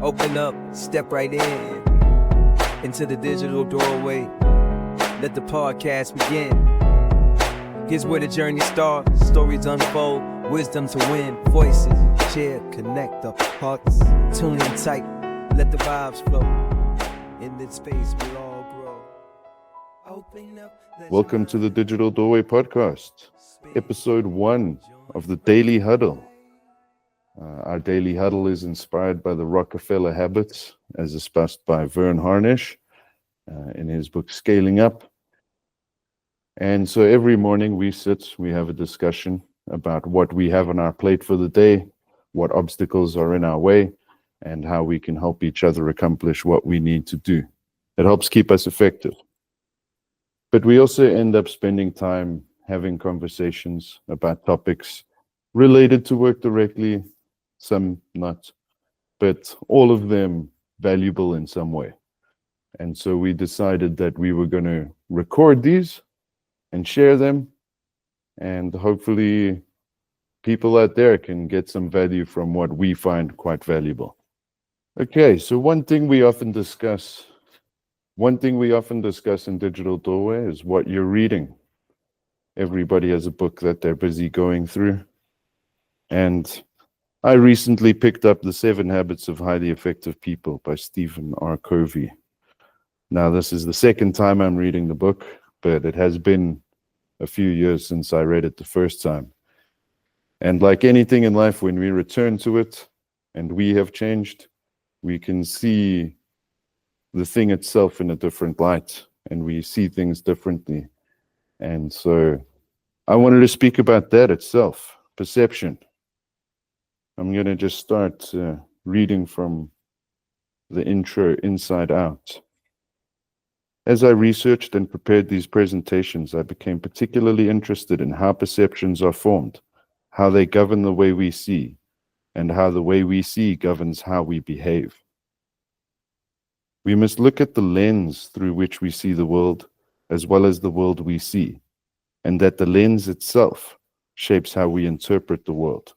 Open up, step right in into the digital doorway. Let the podcast begin. Here's where the journey starts. Stories unfold, wisdom to win. Voices share, connect the hearts. Tune in tight, let the vibes flow. In this space we'll all grow. Open up. Welcome to the Digital Doorway Podcast, episode 1 of the Daily Huddle. Our Daily Huddle is inspired by the Rockefeller Habits, as espoused by Vern Harnish in his book Scaling Up. And so every morning we have a discussion about what we have on our plate for the day, what obstacles are in our way, and how we can help each other accomplish what we need to do. It helps keep us effective. But we also end up spending time having conversations about topics related to work directly, some not, but all of them valuable in some way. And so we decided that we were going to record these and share them, and hopefully people out there can get some value from what we find quite valuable. Okay, so one thing we often discuss in Digital Doorway is what you're reading. Everybody has a book that they're busy going through. And I recently picked up The 7 Habits of Highly Effective People by Stephen R. Covey. Now, this is the second time I'm reading the book, but it has been a few years since I read it the first time. And like anything in life, when we return to it and we have changed, we can see the thing itself in a different light, and we see things differently. And so I wanted to speak about that itself, perception. I'm going to just start reading from the intro inside out. As I researched and prepared these presentations, I became particularly interested in how perceptions are formed, how they govern the way we see, and how the way we see governs how we behave. We must look at the lens through which we see the world, as well as the world we see, and that the lens itself shapes how we interpret the world.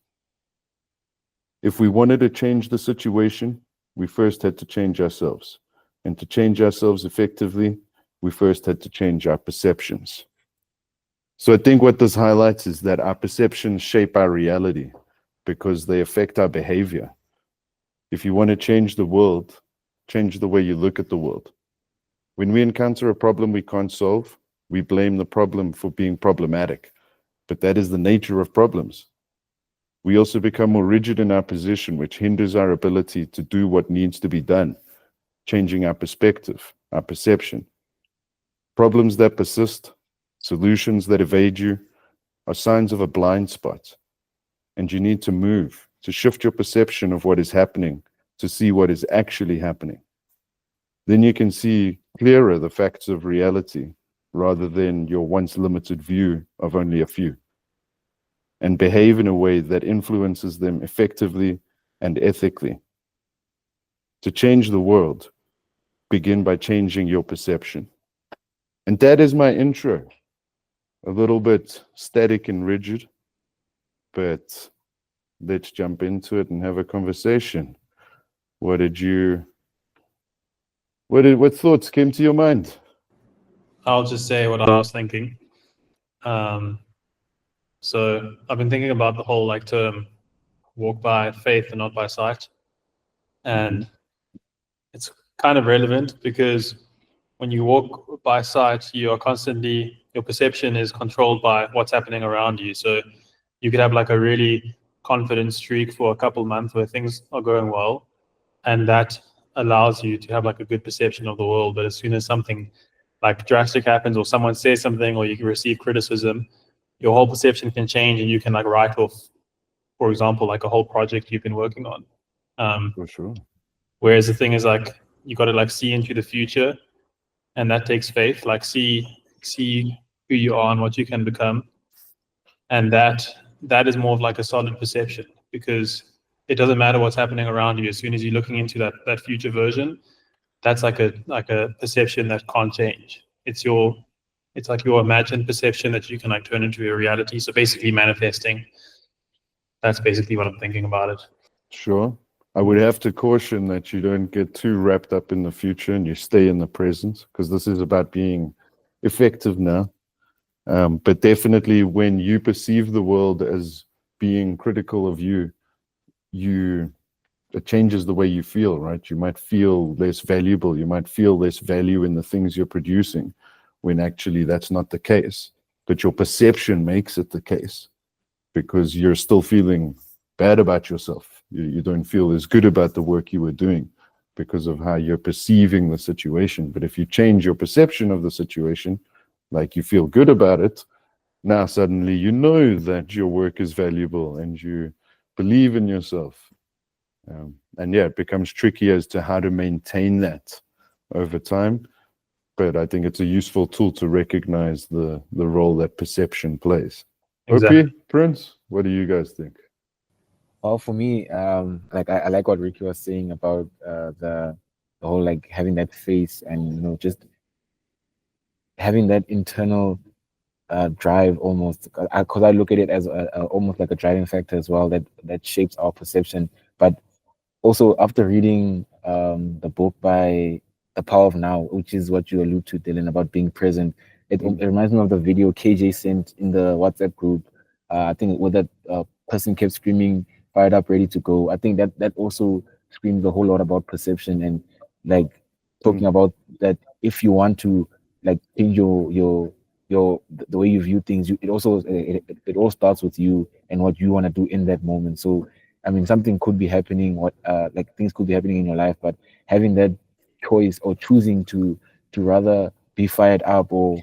If we wanted to change the situation, we first had to change ourselves. And to change ourselves effectively, we first had to change our perceptions. So I think what this highlights is that our perceptions shape our reality because they affect our behavior. If you want to change the world, change the way you look at the world. When we encounter a problem we can't solve, we blame the problem for being problematic. But that is the nature of problems. We also become more rigid in our position, which hinders our ability to do what needs to be done, changing our perspective, our perception. Problems that persist, solutions that evade you, are signs of a blind spot. And you need to move, to shift your perception of what is happening, to see what is actually happening. Then you can see clearer the facts of reality, rather than your once limited view of only a few, and behave in a way that influences them effectively and ethically. To change the world, begin by changing your perception. And that is my intro. A little bit static and rigid, but let's jump into it and have a conversation. What thoughts came to your mind? I'll just say what I was thinking. So I've been thinking about the whole term walk by faith and not by sight. And it's kind of relevant because when you walk by sight, you are constantly, your perception is controlled by what's happening around you. So you could have a really confident streak for a couple months where things are going well, and that allows you to have a good perception of the world. But as soon as something drastic happens, or someone says something, or you can receive criticism, your whole perception can change, and you can write off, for example, a whole project you've been working on. For sure. Whereas the thing is you got to see into the future, and that takes faith. See who you are and what you can become, and that is more of a solid perception, because it doesn't matter what's happening around you. As soon as you're looking into that future version, that's a perception that can't change. It's your imagined perception that you can turn into a reality. So basically manifesting. That's basically what I'm thinking about it. Sure. I would have to caution that you don't get too wrapped up in the future and you stay in the present, because this is about being effective now. But definitely when you perceive the world as being critical of you, it changes the way you feel, right? You might feel less valuable. You might feel less value in the things you're producing, when actually that's not the case. But your perception makes it the case, because you're still feeling bad about yourself. You don't feel as good about the work you were doing because of how you're perceiving the situation. But if you change your perception of the situation, like you feel good about it, now suddenly you know that your work is valuable and you believe in yourself. And yeah, it becomes tricky as to how to maintain that over time. But I think it's a useful tool to recognize the role that perception plays. Exactly. OP, Prince, what do you guys think? Well, for me, like I like what Ricky was saying about the whole like having that face and just having that internal drive almost, because I look at it as almost like a driving factor as well that shapes our perception. But also after reading the book by The Power of Now, which is what you allude to, Dylan, about being present, it reminds me of the video KJ sent in the WhatsApp group. I think where that person kept screaming, "Fired up, ready to go." I think that also screams a whole lot about perception and like talking about that if you want to like change the way you view things, it all starts with you and what you want to do in that moment. So I mean, something could be happening, like things could be happening in your life, but having that choice or choosing to rather be fired up or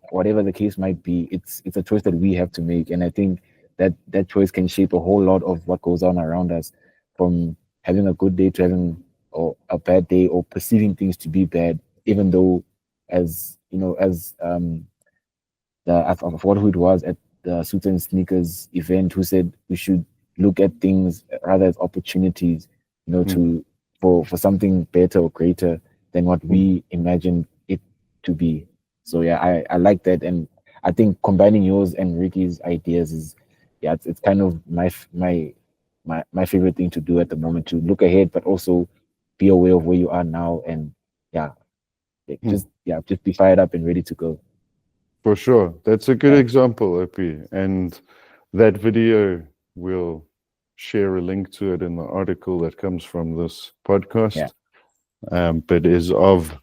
whatever the case might be, it's a choice that we have to make. And I think that choice can shape a whole lot of what goes on around us, from having a good day to having or a bad day, or perceiving things to be bad, even though, as you know, as I forgot who it was at the Suits and Sneakers event who said we should look at things rather as opportunities, to for something better or greater than what we imagined it to be. So yeah, I like that, and I think combining yours and Ricky's ideas is, yeah, it's kind of my favorite thing to do at the moment, to look ahead but also be aware of where you are now, and yeah, just be fired up and ready to go. For sure. That's a good example, OP. And that video, we'll share a link to it in the article that comes from this podcast. But is of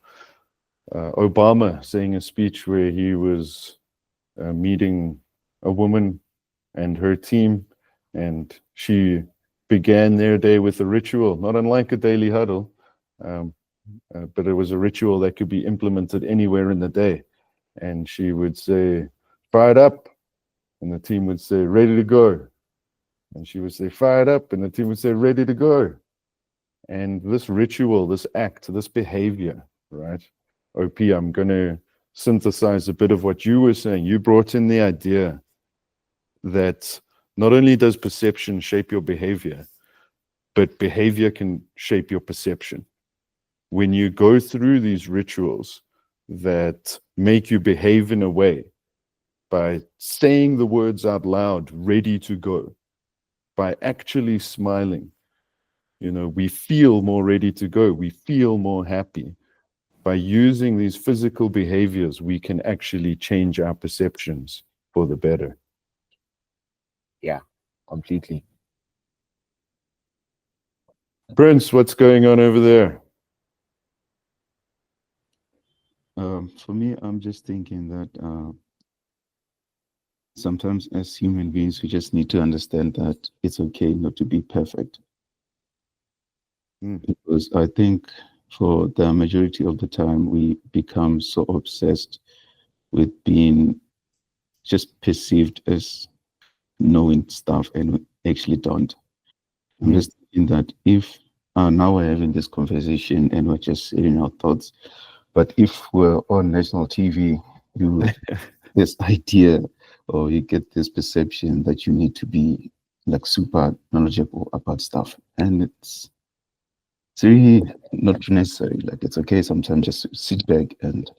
Obama saying a speech where he was meeting a woman and her team, and she began their day with a ritual, not unlike a daily huddle, but it was a ritual that could be implemented anywhere in the day. And she would say, "Fired up," and the team would say, "Ready to go." And she would say, "Fired up," and the team would say, "Ready to go." And this ritual, this act, this behavior, right? OP, I'm going to synthesize a bit of what you were saying. You brought in the idea that not only does perception shape your behavior, but behavior can shape your perception. When you go through these rituals that make you behave in a way, by saying the words out loud, "ready to go," by actually smiling, we feel more ready to go. We feel more happy. By using these physical behaviors, we can actually change our perceptions for the better. Yeah, completely. Prince, what's going on over there? For me, I'm just thinking that sometimes as human beings, we just need to understand that it's okay not to be perfect. Because I think for the majority of the time, we become so obsessed with being just perceived as knowing stuff, and we actually don't. I'm just thinking that if now we're having this conversation and we're just sharing our thoughts, but if we're on national TV, you this idea, or you get this perception that you need to be like super knowledgeable about stuff, and it's really not necessary. Like, it's okay sometimes just to sit back and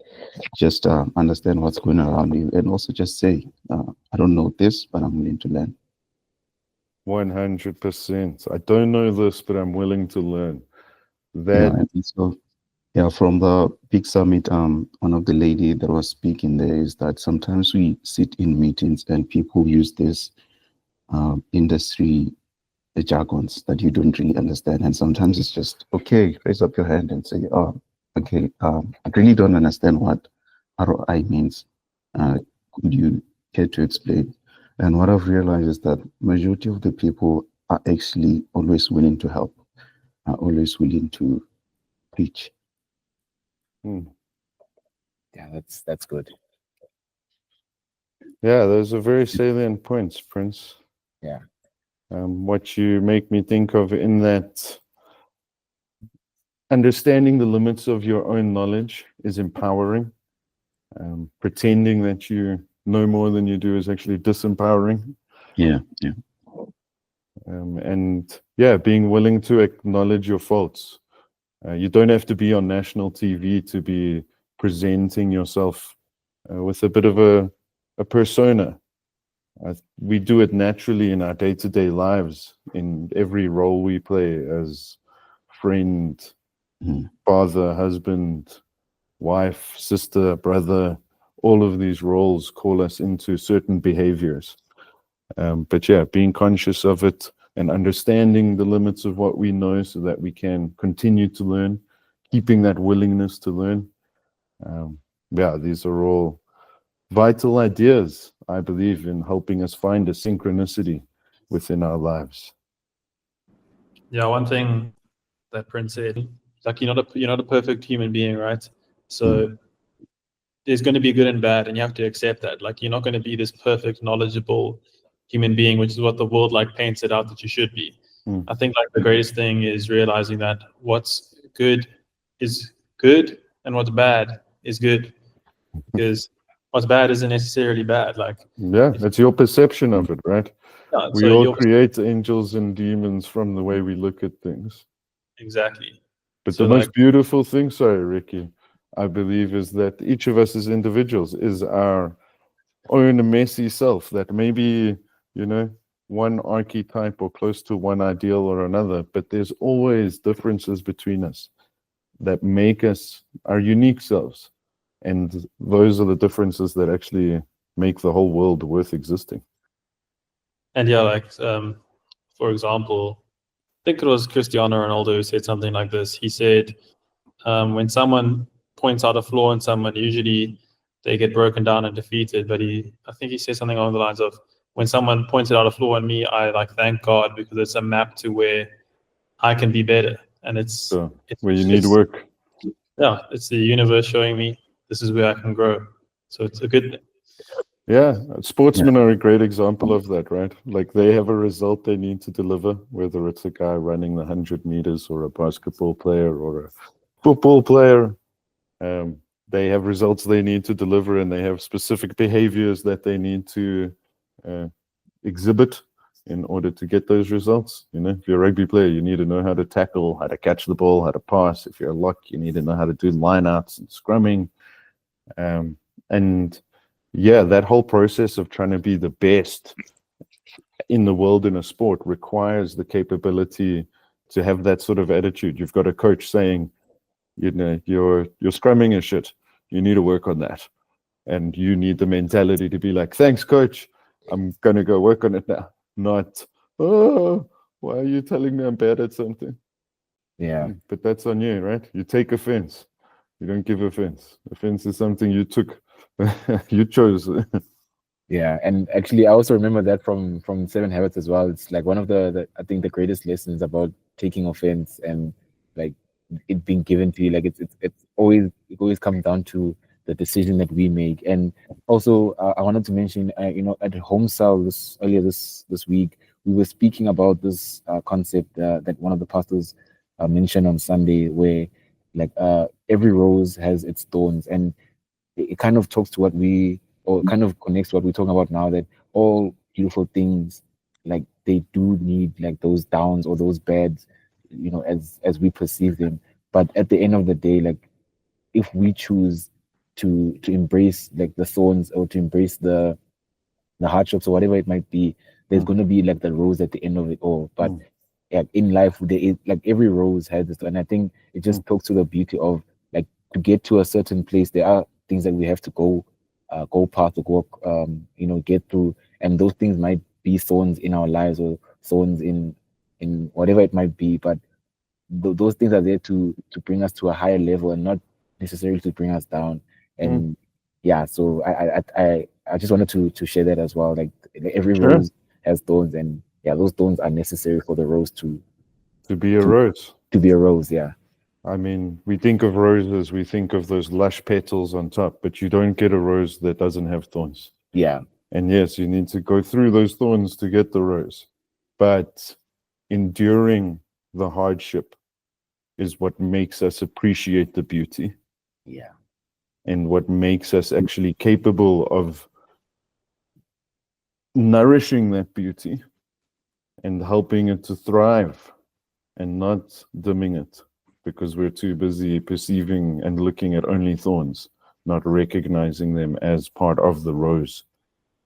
just understand what's going around you, and also just say, I don't know this, but I'm willing to learn. 100%. I don't know this, but I'm willing to learn. Yeah, I think so. Yeah, from the big summit, one of the lady that was speaking there is that sometimes we sit in meetings and people use this industry jargons that you don't really understand, and sometimes it's just okay. Raise up your hand and say, "Oh, okay, I really don't understand what ROI means. Could you care to explain?" And what I've realized is that majority of the people are actually always willing to help, are always willing to teach. Yeah, that's good. Yeah, those are very salient points, Prince. Yeah. What you make me think of in that, understanding the limits of your own knowledge is empowering. Pretending that you know more than you do is actually disempowering. Yeah. And yeah, being willing to acknowledge your faults. You don't have to be on national TV to be presenting yourself with a bit of a persona. We do it naturally in our day-to-day lives, in every role we play as friend, father, husband, wife, sister, brother. All of these roles call us into certain behaviors. But yeah, being conscious of it and understanding the limits of what we know so that we can continue to learn, keeping that willingness to learn. Yeah, these are all vital ideas, I believe, in helping us find a synchronicity within our lives. Yeah, one thing that Prince said, like you're not a perfect human being, right? So there's going to be good and bad, and you have to accept that. Like you're not going to be this perfect, knowledgeable human being, which is what the world like paints it out that you should be. I think like the greatest thing is realizing that what's good is good and what's bad is good, because what's bad isn't necessarily bad. Like Yeah, it's your perception of it, right? yeah, We so all you're create angels and demons from the way we look at things. exactly. But So the like most beautiful thing, sorry, Ricky, I believe, is that each of us as individuals is our own messy self, that maybe, one archetype or close to one ideal or another, but there's always differences between us that make us our unique selves. And those are the differences that actually make the whole world worth existing. and yeah, like for example, I think it was Cristiano Ronaldo who said something like this. He said, when someone points out a flaw in someone, usually they get broken down and defeated. But I think he said something along the lines of, when someone pointed out a flaw in me, I like thank God, because it's a map to where I can be better. And it's where you need work. Yeah, it's the universe showing me this is where I can grow. So it's a good thing. Yeah, sportsmen are a great example of that, right? Like they have a result they need to deliver, whether it's a guy running the 100 meters or a basketball player or a football player. They have results they need to deliver, and they have specific behaviors that they need to exhibit in order to get those results. If you're a rugby player, you need to know how to tackle, how to catch the ball, how to pass. If you're a lock, you need to know how to do lineouts and scrumming. And yeah, that whole process of trying to be the best in the world in a sport requires the capability to have that sort of attitude. You've got a coach saying, your scrumming is shit. You need to work on that. And you need the mentality to be like, thanks, coach. I'm going to go work on it now. Not, oh, why are you telling me I'm bad at something? Yeah. But that's on you, right? You take offense. You don't give offense. Offense is something you took. You chose. Yeah, and actually, I also remember that from Seven Habits as well. It's like one of the I think the greatest lessons about taking offense and like it being given to you. Like it always comes down to the decision that we make. And also, I wanted to mention, at home cell earlier this week, we were speaking about this concept that one of the pastors mentioned on Sunday, where like every rose has its thorns, and it kind of talks to or kind of connects to what we're talking about now, that all beautiful things, like they do need like those downs or those beds, as we perceive them. But at the end of the day, like if we choose to embrace like the thorns, or to embrace the hardships or whatever it might be, there's going to be like the rose at the end of it all. But yeah, in life, there is like every rose has this, and I think it just talks to the beauty of like to get to a certain place. There are things that we have to go past or get through, and those things might be thorns in our lives or thorns in whatever it might be, but those things are there to bring us to a higher level and not necessarily to bring us down. And yeah, so I just wanted to share that as well. Like every Sure. rose has thorns, and yeah, those thorns are necessary for the rose to be a rose. to be a rose. Yeah, I mean, we think of roses, we think of those lush petals on top, but you don't get a rose that doesn't have thorns. yeah, And yes, you need to go through those thorns to get the rose. But enduring the hardship is what makes us appreciate the beauty yeah, and what makes us actually capable of nourishing that beauty and helping it to thrive and not dimming it because we're too busy perceiving and looking at only thorns, not recognizing them as part of the rose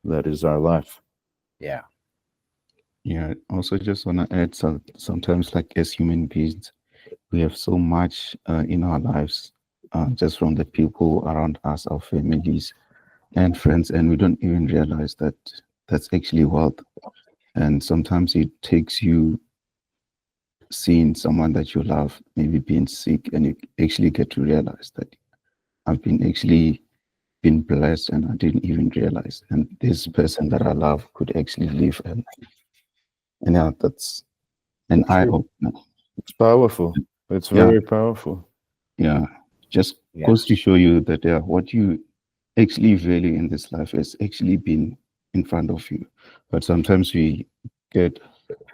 that is our life. yeah, Yeah, also just want to add sometimes like as human beings, we have so much in our lives, just from the people around us, our families and friends, and we don't even realize that that's actually wealth. And sometimes it takes you seeing someone that you love maybe being sick, and you actually get to realize that I've been blessed and I didn't even realize. And this person that I love could actually live, and yeah, that's an eye opener. It's powerful. It's very powerful. Yeah, just goes to show you that what you actually value in this life has actually been in front of you. But sometimes we get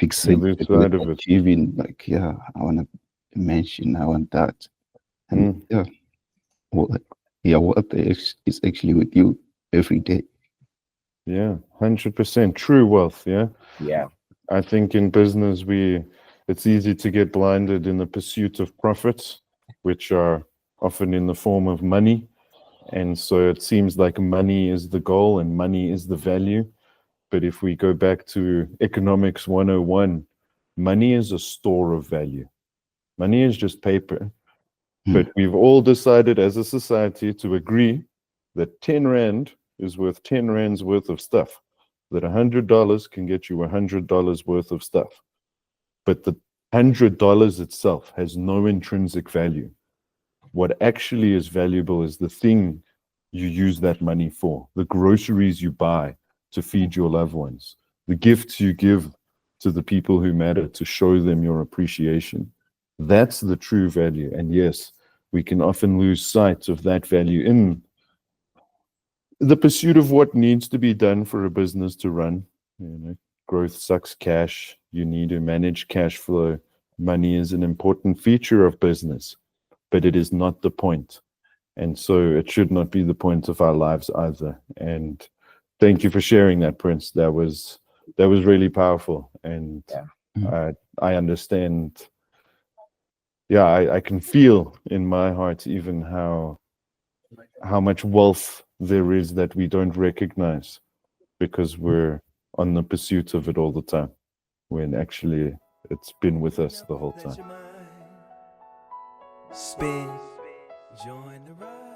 fixated with achieving, like, I want to mention, I want that. And what is actually with you every day. Yeah, 100% true wealth. Yeah. Yeah. I think in business, it's easy to get blinded in the pursuit of profits, which are often in the form of money. And so it seems like money is the goal and money is the value. But if we go back to economics 101, money is a store of value. Money is just paper. But we've all decided as a society to agree that 10 Rand is worth 10 Rand's worth of stuff, that $100 can get you $100 worth of stuff. But the $100 itself has no intrinsic value. What actually is valuable is the thing you use that money for, the groceries you buy to feed your loved ones, the gifts you give to the people who matter to show them your appreciation. That's the true value. And yes, we can often lose sight of that value in the pursuit of what needs to be done for a business to run. Growth sucks cash. You need to manage cash flow. Money is an important feature of business, but it is not the point. And so it should not be the point of our lives either. And thank you for sharing that, Prince. That was really powerful. And I understand. Yeah, I can feel in my heart even how much wealth there is that we don't recognize because we're on the pursuit of it all the time, when actually it's been with us the whole time. Spin, join the ride.